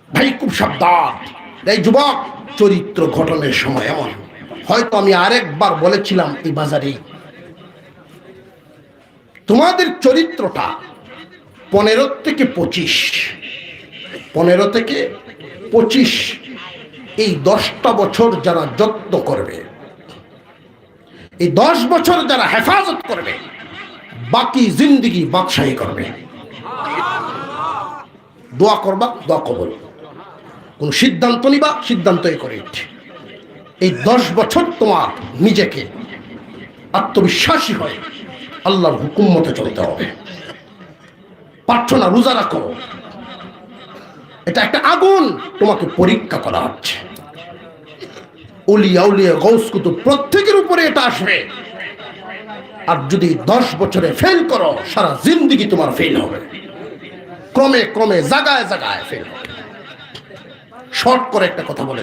ভাই খুব সাবধান। এই যুবক, চরিত্র গঠনের সময় এমন, হয়তো আমি আরেকবার বলেছিলাম এই বাজারে, তোমাদের চরিত্রটা 15 থেকে 25, 15 থেকে 25, এই 10টা বছর যারা যত্ন করবে, এই 10 বছর যারা হেফাজত করবে, বাকি জিন্দেগি বাদশাহী করবে। দোয়া করবা, দোয়া কবুল। কোন সিদ্ধান্ত নিবা, সিদ্ধান্তই করে। এই 10 বছর তোমার নিজেকে আত্মবিশ্বাসী হয় আল্লাহর হুকুম মতে চলতে হবে। প্রার্থনা, রোজা রাখো, এটা একটা আগুন, তোমাকে পরীক্ষা করা হচ্ছে। উলিয়া উলিয়া গৌস কুতুব প্রত্যেকের উপরে এটা আসবে। আর যদি 10 বছরে ফেল করো, সারা জিন্দেগি তোমার ফেল হবে, ক্রমে ক্রমে জায়গায় জায়গায় ফেল হবে। শর্ট করে একটা কথা বলে